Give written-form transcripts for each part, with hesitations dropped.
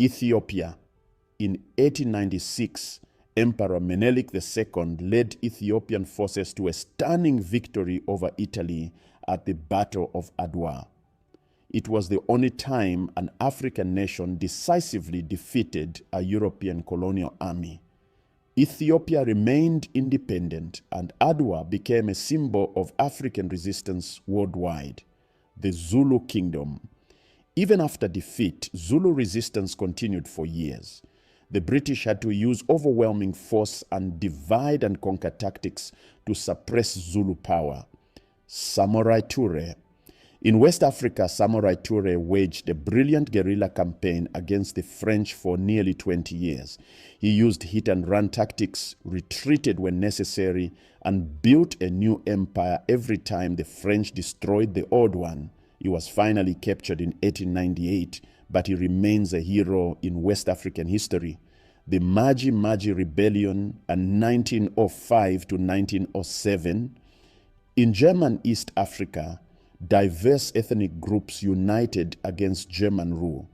Ethiopia. In 1896, Emperor Menelik II led Ethiopian forces to a stunning victory over Italy at the Battle of Adwa. It was the only time an African nation decisively defeated a European colonial army. Ethiopia remained independent, and Adwa became a symbol of African resistance worldwide. The Zulu Kingdom. Even after defeat, Zulu resistance continued for years. The British had to use overwhelming force and divide and conquer tactics to suppress Zulu power. Samurai Ture. In West Africa, Samurai Ture waged a brilliant guerrilla campaign against the French for nearly 20 years. He used hit-and-run tactics, retreated when necessary, and built a new empire every time the French destroyed the old one. He was finally captured in 1898, but he remains a hero in West African history. The Maji Maji Rebellion in 1905 to 1907. In German East Africa, diverse ethnic groups united against German rule.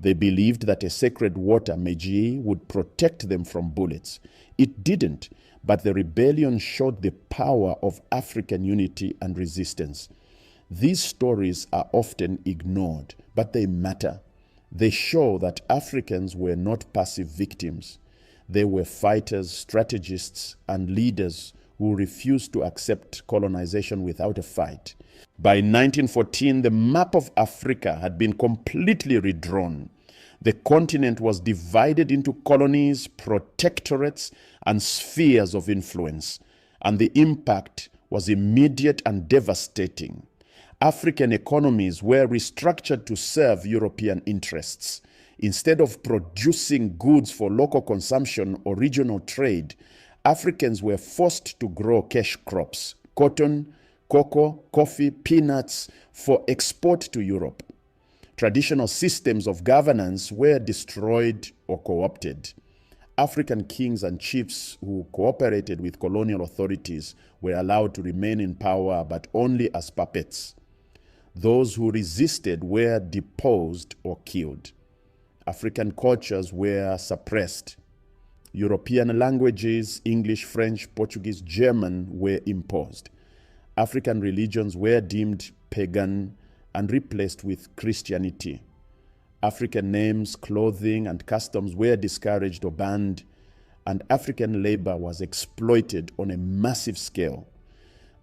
They believed that a sacred water, Meiji, would protect them from bullets. It didn't, but the rebellion showed the power of African unity and resistance. These stories are often ignored, but they matter. They show that Africans were not passive victims. They were fighters, strategists, and leaders who refused to accept colonization without a fight. By 1914, the map of Africa had been completely redrawn. The continent was divided into colonies, protectorates, and spheres of influence, and the impact was immediate and devastating. African economies were restructured to serve European interests. Instead of producing goods for local consumption or regional trade, Africans were forced to grow cash crops, cotton, cocoa, coffee, peanuts, for export to Europe. Traditional systems of governance were destroyed or co-opted. African kings and chiefs who cooperated with colonial authorities were allowed to remain in power, but only as puppets. Those who resisted were deposed or killed. African cultures were suppressed. European languages, English, French, Portuguese, German, were imposed. African religions were deemed pagan and replaced with Christianity. African names, clothing, and customs were discouraged or banned, and African labor was exploited on a massive scale.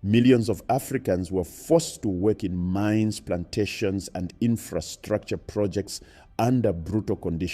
Millions of Africans were forced to work in mines, plantations, and infrastructure projects under brutal conditions.